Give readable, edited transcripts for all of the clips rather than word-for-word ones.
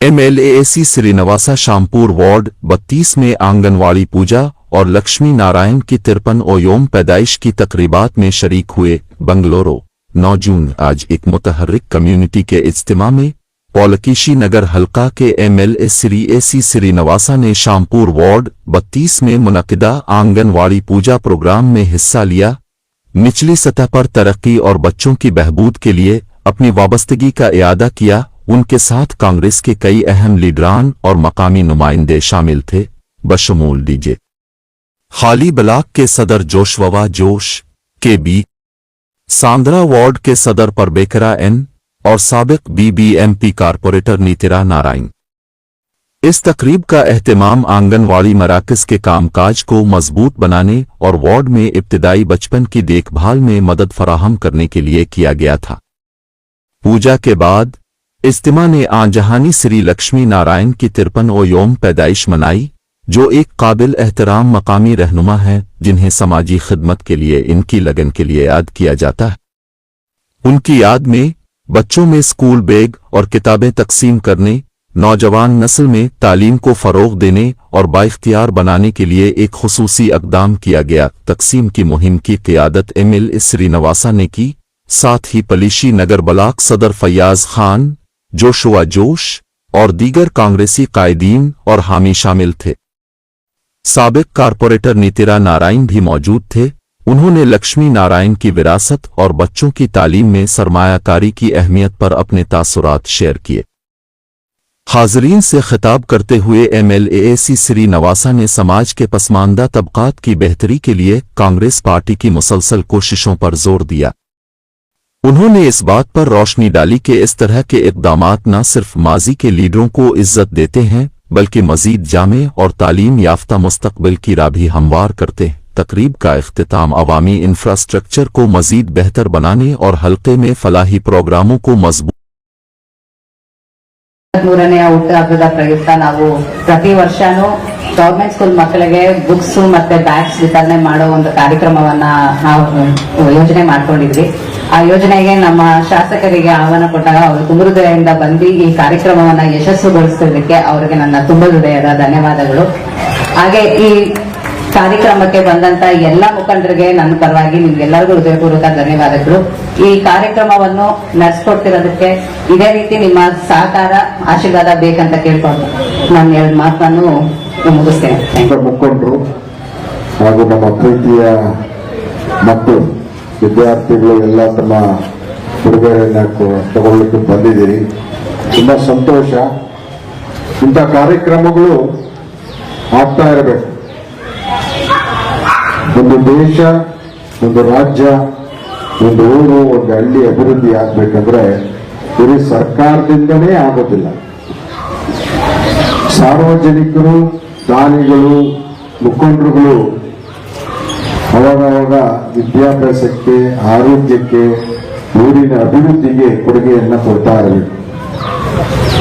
MLAC Srinivasa Shampur ward 32 में आंगनवाड़ी पूजा और लक्ष्मी नारायण की 53वीं पैदाइश की तकरीबात में शरीक हुए। बंगलुरु 9 जून। आज एक मुतहर्रिक कम्युनिटी के इज्तिमा में पौलकीशी नगर हल्का के MLAC श्रीनिवासा ने शामपुर वार्ड 32 में मुनक़िदा आंगनवाड़ी पूजा प्रोग्राम में हिस्सा लिया। निचली सतह पर तरक्की और बच्चों की बहबूद के लिए अपनी वाबस्तगी का इयादा किया। उनके साथ कांग्रेस के कई अहम लीडरान और मकामी नुमाइंदे शामिल थे, बशमूल डीजे खाली ब्लॉक के सदर जोशवा जोश के बी, सांद्रा वार्ड के सदर परबेकरा एन और साबिक BBMP कारपोरेटर नीतिरा नारायण। इस तकरीब का एहतमाम आंगनवाड़ी मराकज़ के कामकाज को मजबूत बनाने और वार्ड में इब्तिदाई बचपन की देखभाल में मदद फराहम करने के लिए किया गया था। पूजा के बाद इज्तिमा ने आंजहानी श्री लक्ष्मी नारायण की 53वीं पैदाइश मनाई, जो एक काबिल एहतराम मकामी रहनुमा हैं, जिन्हें समाजी खिदमत के लिए इनकी लगन के लिए याद किया जाता है। उनकी याद में बच्चों में स्कूल बैग और किताबें तकसीम करने, नौजवान नस्ल में तालीम को फ़रोग़ देने और बाइख्तियार बनाने के लिए एक खुसूसी इक़दाम किया गया। तकसीम की मुहिम की क़ियादत MLA श्रीनिवासा ने की। साथ ही पलीशी नगर ब्लॉक सदर फैयाज खान, जोशुआ जोश और दीगर कांग्रेसी कायदीन और हामी शामिल थे। साबिक कारपोरेटर नीतिरा नारायण भी मौजूद थे। उन्होंने लक्ष्मी नारायण की विरासत और बच्चों की तालीम में सरमायाकारी की अहमियत पर अपने तासुरात शेयर किए। हाज़रीन से खिताब करते हुए MLAC श्रीनिवासा ने समाज के पसमानदा तबकात की बेहतरी के लिए कांग्रेस पार्टी की मुसलसल कोशिशों पर जोर दिया। उन्होंने इस बात पर रोशनी डाली कि इस तरह के इक़दामात न सिर्फ माजी के लीडरों को इज्जत देते हैं, बल्कि मजीद जामे और तालीम याफ्ता मुस्तकबिल की राह भी हमवार करते हैं। तकरीब का इख्तिताम अवामी इंफ्रास्ट्रक्चर को मजीद बेहतर बनाने और हल्के में फलाही प्रोग्रामों को मजबूत। ಮೂರನೇ ಹುಟ್ಟುಹಬ್ಬದ ಪ್ರಯುಕ್ತ ನಾವು ಪ್ರತಿ ವರ್ಷನೂ ಗವರ್ಮೆಂಟ್ ಸ್ಕೂಲ್ ಮಕ್ಕಳಿಗೆ ಬುಕ್ಸ್ ಮತ್ತೆ ಬ್ಯಾಗ್ಸ್ ವಿತರಣೆ ಮಾಡೋ ಒಂದು ಕಾರ್ಯಕ್ರಮವನ್ನ ನಾವು ಯೋಜನೆ ಮಾಡ್ಕೊಂಡಿದ್ವಿ. ಆ ಯೋಜನೆಗೆ ನಮ್ಮ ಶಾಸಕರಿಗೆ ಆಹ್ವಾನ ಕೊಟ್ಟಾಗ ಅವರು ತುಂಬ ಹೃದಯದಿಂದ ಬಂದು ಈ ಕಾರ್ಯಕ್ರಮವನ್ನ ಯಶಸ್ಸುಗೊಳಿಸೋದಕ್ಕೆ ಅವರಿಗೆ ನನ್ನ ತುಂಬ ಹೃದಯದ ಧನ್ಯವಾದಗಳು. ಹಾಗೆ ಈ ಕಾರ್ಯಕ್ರಮಕ್ಕೆ ಬಂದಂತ ಎಲ್ಲ ಮುಖಂಡರಿಗೆ ನನ್ನ ಪರವಾಗಿ ನಿಮ್ಗೆಲ್ಲರಿಗೂ ಹೃದಯಪೂರ್ವಕ ಧನ್ಯವಾದಗಳು. ಈ ಕಾರ್ಯಕ್ರಮವನ್ನು ನಡೆಸ್ಕೊಡ್ತಿರೋದಕ್ಕೆ ಇದೇ ರೀತಿ ನಿಮ್ಮ ಸಹಕಾರ ಆಶೀರ್ವಾದ ಬೇಕಂತ ಕೇಳ್ಕೊಂಡು ನಾನು 2 ಮಾತನ್ನು ಮುಗಿಸ್ತೇನೆ. ಮುಖಂಡರು ಹಾಗೂ ನಮ್ಮ ಪ್ರೀತಿಯ ಮಕ್ಕಳು ವಿದ್ಯಾರ್ಥಿಗಳು ಎಲ್ಲ ತಮ್ಮ ಉಡುಗೊರೆಯನ್ನ ತಗೊಳ್ಳಿಕ್ಕೆ ಬಂದಿದ್ದೀರಿ. ತುಂಬಾ ಸಂತೋಷ. ಇಂಥ ಕಾರ್ಯಕ್ರಮಗಳು ಆಗ್ತಾ ಇರಬೇಕು. ಒಂದು ದೇಶ, ಒಂದು ರಾಜ್ಯ, ಒಂದು ಊರು, ಒಂದು ಹಳ್ಳಿ ಅಭಿವೃದ್ಧಿ ಆಗ್ಬೇಕಂದ್ರೆ ಬರೀ ಸರ್ಕಾರದಿಂದನೇ ಆಗೋದಿಲ್ಲ. ಸಾರ್ವಜನಿಕರು, ದಾನಿಗಳು, ಮುಖಂಡರುಗಳು ಅವಾಗವಾಗ ವಿದ್ಯಾಭ್ಯಾಸಕ್ಕೆ, ಆರೋಗ್ಯಕ್ಕೆ, ಊರಿನ ಅಭಿವೃದ್ಧಿಗೆ ಕೊಡುಗೆಯನ್ನ ಕೊಡ್ತಾ ಇರಬೇಕು.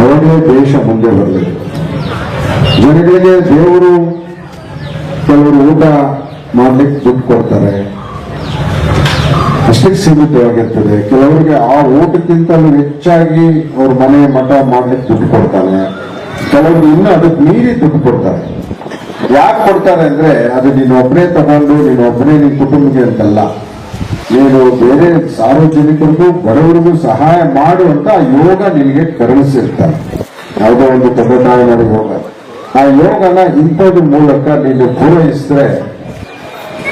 ಅವಾಗಲೇ ದೇಶ ಮುಂದೆ ಬರಲಿದೆ. ಜನಗಳಿಗೆ ದೇವರು ಕೆಲವರು ಊಟ ಮಾಡ್ಲಿಕ್ಕೆ ದುಡ್ಡು ಕೊಡ್ತಾರೆ, ಅಷ್ಟಕ್ಕೆ ಸೀಮಿತವಾಗಿರ್ತದೆ. ಕೆಲವರಿಗೆ ಆ ಊಟಕ್ಕಿಂತಲೂ ಹೆಚ್ಚಾಗಿ ಅವ್ರ ಮನೆ ಮಠ ಮಾಡ್ಲಿಕ್ಕೆ ದುಡ್ಡು ಕೊಡ್ತಾರೆ. ಕೆಲವರು ಇನ್ನೂ ಅದಕ್ಕೆ ಮೀರಿ ದುಡ್ಡು ಕೊಡ್ತಾರೆ. ಯಾಕೆ ಕೊಡ್ತಾರೆ ಅಂದ್ರೆ ಅದು ನೀನು ಒಬ್ಬನೇ ತಗೊಂಡು ನೀನು ಒಬ್ಬನೇ ನಿನ್ ಕುಟುಂಬಕ್ಕೆ ಅಂತಲ್ಲ, ನೀನು ಬೇರೆ ಸಾರ್ವಜನಿಕರಿಗೂ ಬಡವರಿಗೂ ಸಹಾಯ ಮಾಡುವಂತ ಯೋಗ ನಿನಗೆ ಕರುಣಿಸಿರ್ತಾರೆ. ಯಾವುದೋ ಒಂದು ತಗೊಳ್ತಾವ ಯೋಗ, ಆ ಯೋಗನ ಇಂಥದ್ರ ಮೂಲಕ ನೀನು ಪೂರೈಸಿದ್ರೆ,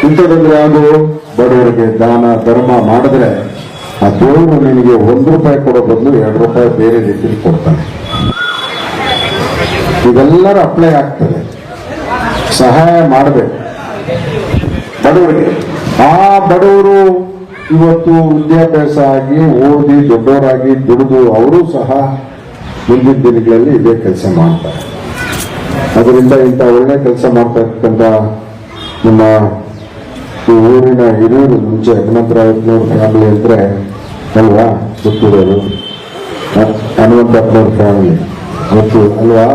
ಇಂಥದ್ದಂದ್ರೆ ಯಾವುದು ಬಡವರಿಗೆ ದಾನ ಧರ್ಮ ಮಾಡಿದ್ರೆ ಆ ದೇವರು ನಿನಗೆ ₹1 ಕೊಡೋ ಬದಲು ₹2 ಬೇರೆ ರೀತಿಯಲ್ಲಿ ಕೊಡ್ತಾನೆ. ಇದೆಲ್ಲರ ಅಪ್ಲೈ ಆಗ್ತದೆ. ಸಹಾಯ ಮಾಡಬೇಕು ಬಡವರಿಗೆ. ಆ ಬಡವರು ಇವತ್ತು ವಿದ್ಯಾಭ್ಯಾಸ ಆಗಿ ಓದಿ ದೊಡ್ಡವರಾಗಿ ದುಡಿದು ಅವರು ಸಹ ಮುಂದಿನ ದಿನಗಳಲ್ಲಿ ಇದೇ ಕೆಲಸ ಮಾಡ್ತಾರೆ. ಅದರಿಂದ ಇಂಥ ಒಳ್ಳೆ ಕೆಲಸ ಮಾಡ್ತಾ ಇರ್ತಕ್ಕಂಥ ನಿಮ್ಮ ಊರಿನ ಹಿರಿಯರು, ಮುಂಚೆ ಹನುಮಂತರಾಯಪ್ಪನವ್ರ ಫ್ಯಾಮಿಲಿ ಅಂದ್ರೆ ಅಲ್ವಾ ಗೊತ್ತಿರೋರು, ಹನುಮಂತಪ್ಪನವ್ರ ಫ್ಯಾಮಿಲಿ ಗೊತ್ತು ಅಲ್ವಾ,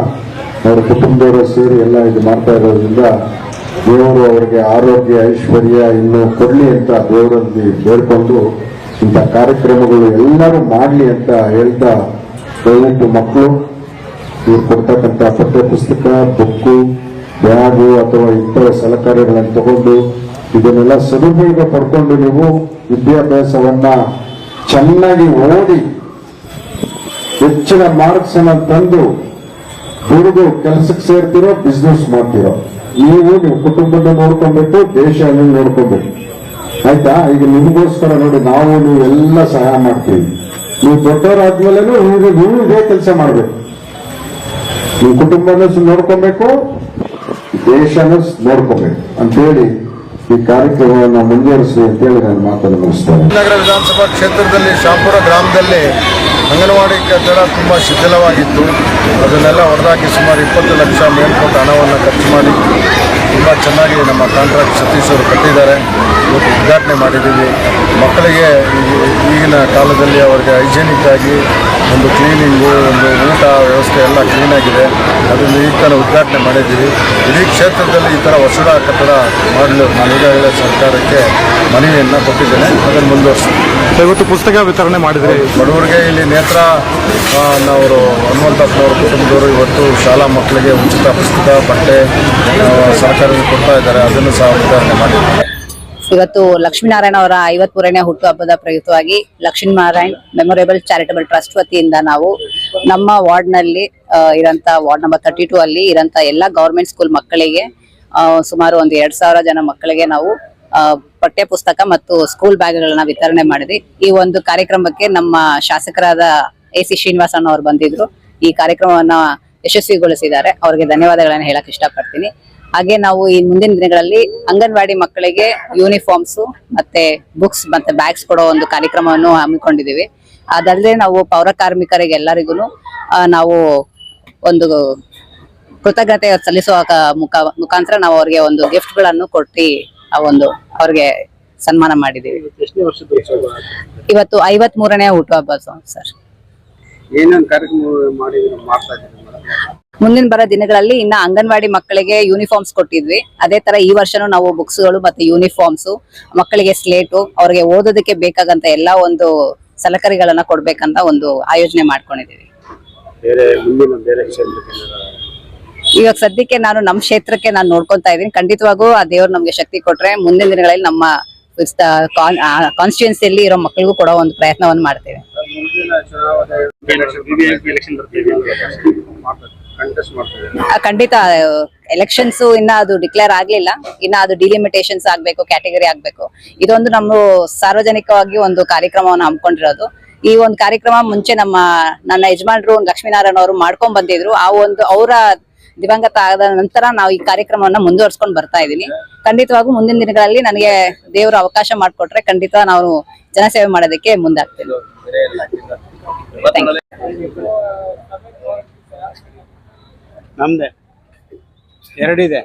ಅವರ ಕುಟುಂಬದವರು ಸೇರಿ ಎಲ್ಲ ಇದು ಮಾಡ್ತಾ ಇರೋದ್ರಿಂದ ದೇವರು ಅವರಿಗೆ ಆರೋಗ್ಯ ಐಶ್ವರ್ಯ ಇನ್ನು ಕೊಡ್ಲಿ ಅಂತ ದೇವರಲ್ಲಿ ಬೇಡ್ಕೊಂಡು ಇಂಥ ಕಾರ್ಯಕ್ರಮಗಳು ಎಲ್ಲರೂ ಮಾಡಲಿ ಅಂತ ಹೇಳ್ತಾ, ದಯವಿಟ್ಟು ಮಕ್ಕಳು ಇವ್ರು ಕೊಡ್ತಕ್ಕಂಥ ಪಠ್ಯ ಪುಸ್ತಕ, ಬುಕ್ಕು, ಬ್ಯಾಗು ಅಥವಾ ಇಂತಹ ಸಲಕರಣೆಗಳನ್ನು ತಗೊಂಡು ಇದನ್ನೆಲ್ಲ ಸದುಪಯೋಗ ಪಡ್ಕೊಂಡು ನೀವು ವಿದ್ಯಾಭ್ಯಾಸವನ್ನ ಚೆನ್ನಾಗಿ ಓದಿ ಹೆಚ್ಚಿನ ಮಾರ್ಕ್ಸ್ ಅನ್ನ ತಂದು ದುಡಿದು ಕೆಲಸಕ್ಕೆ ಸೇರ್ತಿರೋ, ಬಿಸ್ನೆಸ್ ಮಾಡ್ತಿರೋ, ನೀವು ಕುಟುಂಬದ ನೋಡ್ಕೊಬೇಕು, ದೇಶ ನೋಡ್ಕೊಬೇಕು. ಆಯ್ತಾ? ಈಗ ನಿಮಗೋಸ್ಕರ ನೋಡಿ ನಾವು ನೀವೆಲ್ಲ ಸಹಾಯ ಮಾಡ್ತೀವಿ. ನೀವು ದೊಡ್ಡವರಾದ್ಮೇಲೆ ನೀವು ಇದೇ ಕೆಲಸ ಮಾಡ್ಬೇಕು. ನೀವು ಕುಟುಂಬನ ನೋಡ್ಕೊಬೇಕು, ದೇಶನ ನೋಡ್ಕೋಬೇಕು ಅಂತೇಳಿ ಈ ಕಾರ್ಯಕ್ರಮವನ್ನು ಮುಂದುವರಿಸಿ ಅಂತೇಳಿ ನಾನು ಮಾತನ್ನು ಮುಗಿಸ್ತೇನೆ. ನಗರ ವಿಧಾನಸಭಾ ಕ್ಷೇತ್ರದಲ್ಲಿ ಶಾಪುರ ಗ್ರಾಮದಲ್ಲಿ ಅಂಗನವಾಡಿ ಕಟ್ಟಡ ತುಂಬ ಶಿಥಿಲವಾಗಿತ್ತು. ಅದನ್ನೆಲ್ಲ ಹೊಡೆದಾಕಿ ಸುಮಾರು 20 ಲಕ್ಷ ಮೇಲ್ಪಟ್ಟ ಹಣವನ್ನು ಖರ್ಚು ಮಾಡಿ ತುಂಬ ಚೆನ್ನಾಗಿ ನಮ್ಮ ಕಾಂಟ್ರಾಕ್ಟ್ ಸತೀಶ್ ಅವರು ಕಟ್ಟಿದ್ದಾರೆ. ಇವತ್ತು ಉದ್ಘಾಟನೆ ಮಾಡಿದ್ದೀವಿ. ಮಕ್ಕಳಿಗೆ ಈಗಿನ ಕಾಲದಲ್ಲಿ ಅವರಿಗೆ ಹೈಜೆನಿಕ್ ಆಗಿ ಒಂದು ಕ್ಲೀನಿಂಗು, ಒಂದು ಊಟ ವ್ಯವಸ್ಥೆ ಎಲ್ಲ ಕ್ಲೀನಾಗಿದೆ. ಅದನ್ನು ಈಗ ತಾನು ಉದ್ಘಾಟನೆ ಮಾಡಿದ್ದೀವಿ. ಇಡೀ ಕ್ಷೇತ್ರದಲ್ಲಿ ಈ ಥರ ಹೊಸಡ ಕಟ್ಟಡ ಮಾಡಲು ನಾನು ಈಗಾಗಲೇ ಸರ್ಕಾರಕ್ಕೆ ಮನವಿಯನ್ನು ಕೊಟ್ಟಿದ್ದೇನೆ. ಅದನ್ನು ಮುಂದುವರಿಸ್ತೀನಿ. ಇವತ್ತು ಪುಸ್ತಕ ವಿತರಣೆ ಮಾಡಿದರೆ ಬಡವರಿಗೆ ಇಲ್ಲಿ ನೇತ್ರ ಅವರು ಹನುಮಂತಪ್ಪನವರು ಕುಟುಂಬದವರು ಇವತ್ತು ಶಾಲಾ ಮಕ್ಕಳಿಗೆ ಉಚಿತ ಪುಸ್ತಕ, ಬಟ್ಟೆ ಸರ್ಕಾರದಲ್ಲಿ ಕೊಡ್ತಾ ಇದ್ದಾರೆ. ಅದನ್ನು ಸಹ ವಿತರಣೆ ಮಾಡಿದ್ದಾರೆ. ಇವತ್ತು ಲಕ್ಷ್ಮೀನಾರಾಯಣ ಅವರ 53ನೇ ಹುಟ್ಟುಹಬ್ಬದ ಪ್ರಯುಕ್ತವಾಗಿ ಲಕ್ಷ್ಮೀನಾರಾಯಣ್ ಮೆಮೊರೇಬಲ್ ಚಾರಿಟಬಲ್ ಟ್ರಸ್ಟ್ ವತಿಯಿಂದ ನಾವು ನಮ್ಮ ವಾರ್ಡ್ನಲ್ಲಿ ಇರಂತ ವಾರ್ಡ್ ನಂಬರ್ 32 ಅಲ್ಲಿ ಇರಂತ ಎಲ್ಲ ಗವರ್ಮೆಂಟ್ ಸ್ಕೂಲ್ ಮಕ್ಕಳಿಗೆ ಸುಮಾರು ಒಂದು 2000 ಜನ ಮಕ್ಕಳಿಗೆ ನಾವು ಪಠ್ಯ ಪುಸ್ತಕ ಮತ್ತು ಸ್ಕೂಲ್ ಬ್ಯಾಗ್ಗಳನ್ನ ವಿತರಣೆ ಮಾಡಿದ್ವಿ. ಈ ಒಂದು ಕಾರ್ಯಕ್ರಮಕ್ಕೆ ನಮ್ಮ ಶಾಸಕರಾದ AC ಶ್ರೀನಿವಾಸನ್ ಅವರು ಬಂದಿದ್ರು. ಈ ಕಾರ್ಯಕ್ರಮವನ್ನ ಯಶಸ್ವಿಗೊಳಿಸಿದ್ದಾರೆ. ಅವರಿಗೆ ಧನ್ಯವಾದಗಳನ್ನು ಹೇಳಕ್ ಇಷ್ಟಪಡ್ತೀನಿ. ಹಾಗೆ ನಾವು ಈ ಮುಂದಿನ ದಿನಗಳಲ್ಲಿ ಅಂಗನವಾಡಿ ಮಕ್ಕಳಿಗೆ ಯೂನಿಫಾರ್ಮ್ಸ್ ಮತ್ತೆ ಬುಕ್ಸ್ ಮತ್ತೆ ಬ್ಯಾಗ್ಸ್ ಕೊಡೋ ಒಂದು ಕಾರ್ಯಕ್ರಮವನ್ನು ಹಮ್ಮಿಕೊಂಡಿದ್ದೀವಿ. ಅದಲ್ಲದೆ ನಾವು ಪೌರ ಕಾರ್ಮಿಕರಿಗೆ ಎಲ್ಲರಿಗೂ ನಾವು ಒಂದು ಕೃತಜ್ಞತೆ ಸಲ್ಲಿಸುವ ಮುಖಾಂತರ ನಾವು ಅವ್ರಿಗೆ ಒಂದು ಗಿಫ್ಟ್ ಗಳನ್ನು ಕೊಟ್ಟು ಆ ಒಂದು ಅವ್ರಿಗೆ ಸನ್ಮಾನ ಮಾಡಿದ್ದೀವಿ. ಇವತ್ತು 53ನೇ ಹುಟ್ಟುಹಬ್ಬ ಸರ್. ಏನೇನು ಕಾರ್ಯಕ್ರಮ ಮಾಡ್ತಾ ಇದ್ದೀವಿ? ಮುಂದಿನ ಬರೋ ದಿನಗಳಲ್ಲಿ ಇನ್ನ ಅಂಗನವಾಡಿ ಮಕ್ಕಳಿಗೆ ಯೂನಿಫಾರ್ಮ್ಸ್ ಕೊಟ್ಟಿದ್ವಿ. ಅದೇ ತರ ಈ ವರ್ಷನೂ ನಾವು ಬುಕ್ಸ್ಗಳು ಮತ್ತೆ ಯೂನಿಫಾರ್ಮ್ಸ್, ಮಕ್ಕಳಿಗೆ ಸ್ಲೇಟು, ಅವ್ರಿಗೆ ಓದೋದಕ್ಕೆ ಬೇಕಾಗಂತ ಎಲ್ಲಾ ಒಂದು ಸಲಕರಿಗಳನ್ನ ಕೊಡ್ಬೇಕಂತ ಒಂದು ಆಯೋಜನೆ ಮಾಡ್ಕೊಂಡಿದೀವಿ. ಇವಾಗ ಸದ್ಯಕ್ಕೆ ನಾನು ನಮ್ಮ ಕ್ಷೇತ್ರಕ್ಕೆ ನಾನು ನೋಡ್ಕೊಂತಾ ಇದ್ದೀನಿ. ಖಂಡಿತವಾಗೂ ಆ ದೇವ್ರು ನಮ್ಗೆ ಶಕ್ತಿ ಕೊಟ್ರೆ ಮುಂದಿನ ದಿನಗಳಲ್ಲಿ ನಮ್ಮ ಕಾನ್ಸ್ಟಿಟ್ಯೂನ್ಸಿಯಲ್ಲಿ ಇರೋ ಮಕ್ಕಳಿಗೂ ಕೊಡೋ ಒಂದು ಪ್ರಯತ್ನವನ್ನು ಮಾಡ್ತೇವೆ. ಖಂಡಿತ ಎಲೆಕ್ಷನ್ಸ್ ಇನ್ನ ಅದು ಡಿಕ್ಲೇರ್ ಆಗ್ಲಿಲ್ಲ. ಇನ್ನ ಅದು ಡಿಲಿಮಿಟೇಷನ್ಸ್ ಆಗ್ಬೇಕು, ಕ್ಯಾಟಗರಿ ಆಗ್ಬೇಕು. ಇದೊಂದು ನಮ್ಮ ಸಾರ್ವಜನಿಕವಾಗಿ ಒಂದು ಕಾರ್ಯಕ್ರಮವನ್ನು ಹಮ್ಮಿಕೊಂಡಿರೋದು. ಈ ಒಂದು ಕಾರ್ಯಕ್ರಮ ಮುಂಚೆ ನನ್ನ ಯಜಮಾನರು ಲಕ್ಷ್ಮೀನಾರಾಯಣ ಅವರು ಮಾಡ್ಕೊಂಡ್ ಬಂದಿದ್ರು. ಆ ಒಂದು ಅವರ ದಿವಂಗತ ಆದ ನಂತರ ನಾವು ಈ ಕಾರ್ಯಕ್ರಮವನ್ನ ಮುಂದುವರ್ಸ್ಕೊಂಡು ಬರ್ತಾ ಇದೀನಿ. ಖಂಡಿತವಾಗೂ ಮುಂದಿನ ದಿನಗಳಲ್ಲಿ ನನಗೆ ದೇವರು ಅವಕಾಶ ಮಾಡಿಕೊಟ್ರೆ ಖಂಡಿತ ನಾವು ಜನಸೇವೆ ಮಾಡೋದಕ್ಕೆ ಮುಂದಾಗ್ತೇವೆ. ನಮ್ದೆ 2 ಇದೆ.